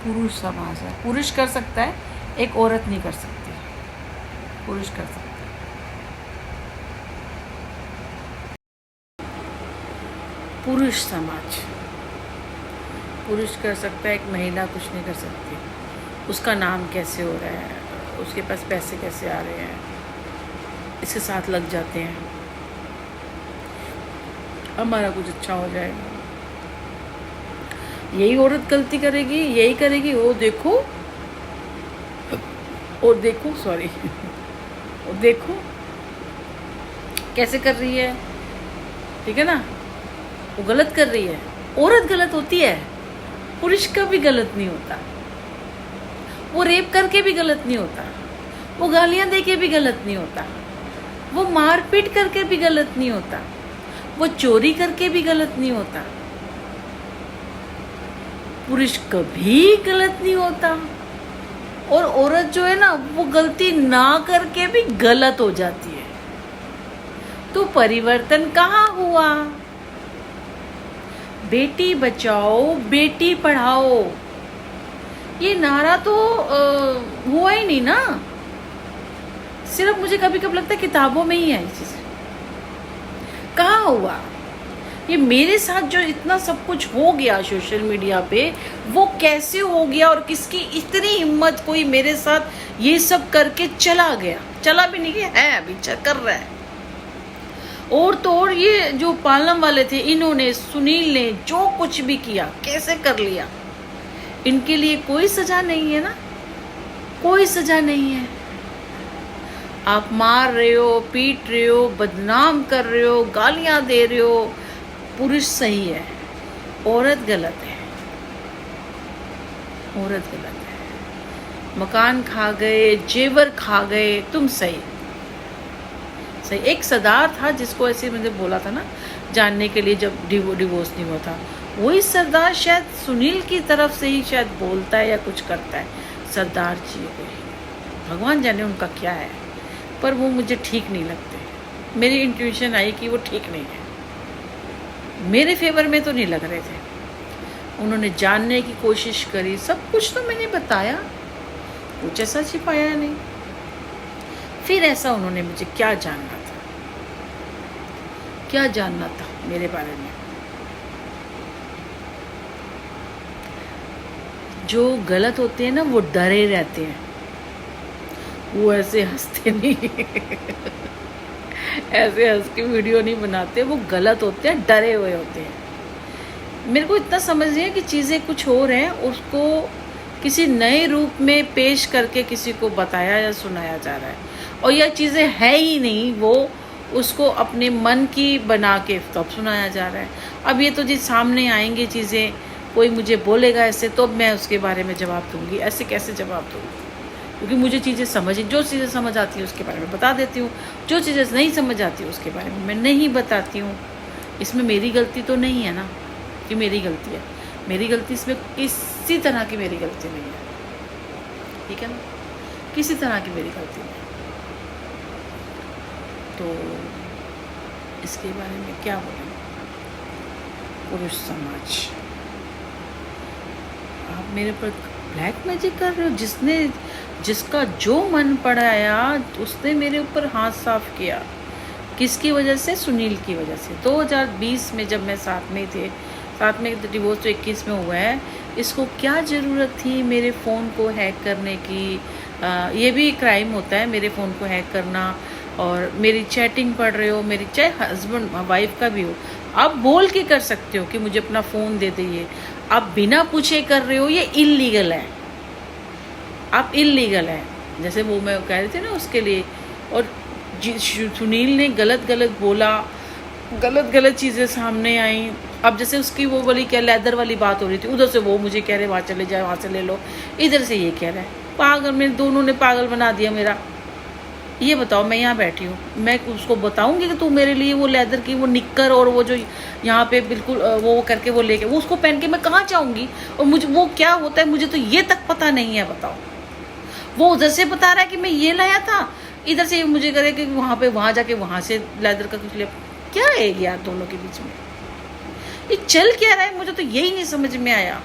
पुरुष समाज है। पुरुष कर सकता है, एक औरत नहीं कर सकती। पुरुष कर सकता है। पुरुष समाज, पुरुष कर सकता है, एक महिला कुछ नहीं कर सकती। उसका नाम कैसे हो रहा है, उसके पास पैसे कैसे आ रहे हैं, इसके साथ लग जाते हैं, हमारा कुछ अच्छा हो जाएगा। यही औरत गलती करेगी, यही करेगी। वो देखो, और देखो, सॉरी, और देखो कैसे कर रही है, ठीक है ना। वो गलत कर रही है, औरत गलत होती है, पुरुष का भी गलत नहीं होता। वो रेप करके भी गलत नहीं होता, वो गालियां दे के भी गलत नहीं होता, वो मारपीट करके भी गलत नहीं होता, वो चोरी करके भी गलत नहीं होता। पुरुष कभी गलत नहीं होता, और औरत जो है ना, वो गलती ना करके भी गलत हो जाती है। तो परिवर्तन कहाँ हुआ? बेटी बचाओ, बेटी पढ़ाओ, ये नारा तो हुआ ही नहीं ना। सिर्फ मुझे कभी कभी लगता है किताबों में ही है ये चीज़। कहाँ हुआ? ये मेरे साथ जो इतना सब कुछ हो गया सोशल मीडिया पे, वो कैसे हो गया, और किसकी इतनी हिम्मत, कोई मेरे साथ ये सब करके चला गया। चला भी नहीं गया है, अभी कर रहा है। और तो और ये जो पालम वाले थे, इन्होंने, सुनील ने जो कुछ भी किया, कैसे कर लिया, इनके लिए कोई सजा नहीं है ना, कोई सजा नहीं है। आप मार रहे हो, पीट रहे हो, बदनाम कर रहे हो, गालियां दे रहे हो, पुरुष सही है, औरत गलत है। औरत गलत है। मकान खा गए, जेवर खा गए, तुम सही। सही। एक सरदार था जिसको ऐसे मुझे बोला था ना, जानने के लिए, जब डिवोर्स नहीं हुआ था, वही सरदार शायद सुनील की तरफ से ही शायद बोलता है या कुछ करता है। सरदार जी कोई, भगवान जाने उनका क्या है, पर वो मुझे ठीक नहीं लगते। मेरी इंट्यूशन आई कि वो ठीक नहीं है, मेरे फेवर में तो नहीं लग रहे थे। उन्होंने जानने की कोशिश करी, सब कुछ तो मैंने बताया, कुछ ऐसा छिपाया नहीं। फिर ऐसा उन्होंने मुझे क्या जानना था, क्या जानना था मेरे बारे में? जो गलत होते हैं ना, वो डरे रहते हैं, वो ऐसे हंसते नहीं ऐसे हंस के वीडियो नहीं बनाते, वो गलत होते हैं, डरे हुए होते हैं। मेरे को इतना समझ नहीं है कि चीज़ें कुछ और हैं, उसको किसी नए रूप में पेश करके किसी को बताया या सुनाया जा रहा है, और यह चीज़ें है ही नहीं, वो उसको अपने मन की बना के तब सुनाया जा रहा है। अब ये तो जी सामने आएंगी चीज़ें, कोई मुझे बोलेगा ऐसे, तो मैं उसके बारे में जवाब दूंगी। ऐसे कैसे जवाब दूंगी? क्योंकि मुझे चीज़ें जो चीज़ें समझ आती हैं उसके बारे में बता देती हूँ, जो चीज़ें नहीं समझ आती उसके बारे में मैं नहीं बताती हूँ। इसमें मेरी गलती तो नहीं है ना कि मेरी गलती है। मेरी गलती इसमें किसी तरह की मेरी गलती नहीं है, ठीक है ना, किसी तरह की मेरी गलती नहीं। तो इसके बारे में क्या बोलें? पुरुष समाज, आप मेरे पर ब्लैक मैजिक कर रहे हो। जिसका जो मन पड़ाया उसने मेरे ऊपर हाथ साफ किया। किसकी वजह से? सुनील की वजह से। 2020 में जब मैं साथ में थे, साथ में डिवोर्स तो 21 में हुआ है, इसको क्या ज़रूरत थी मेरे फ़ोन को हैक करने की? ये भी क्राइम होता है, मेरे फ़ोन को हैक करना, और मेरी चैटिंग पढ़ रहे हो, मेरी चाहे हस्बैंड वाइफ का भी हो, आप बोल के कर सकते हो कि मुझे अपना फ़ोन दे दीजिए। आप बिना पूछे कर रहे हो, ये इल्लीगल है, आप इल्लीगल है। जैसे वो मैं कह रही थी ना उसके लिए, और सुनील ने गलत बोला, गलत चीज़ें सामने आई। अब जैसे उसकी वो वाली क्या लेदर वाली बात हो रही थी, उधर से वो मुझे कह रहे वहाँ चले जाए, वहाँ से ले लो, इधर से ये कह रहा है। पागल, मेरे दोनों ने पागल बना दिया मेरा। ये बताओ, मैं यहाँ बैठी हूँ, मैं उसको बताऊंगी कि तू मेरे लिए वो लेदर की वो निक्कर और वो जो यहाँ पे बिल्कुल वो करके वो लेके, वो उसको पहन के मैं कहाँ जाऊँगी? और मुझे वो क्या होता है मुझे तो ये तक पता नहीं है। बताओ, वो उधर से बता रहा है कि मैं ये लाया था, इधर से मुझे करे कि वहाँ जाके वहाँ से लेदर का कुछ ले। क्या है यार दोनों के बीच में, ये चल क्या रहा है? मुझे तो यही नहीं समझ में आया।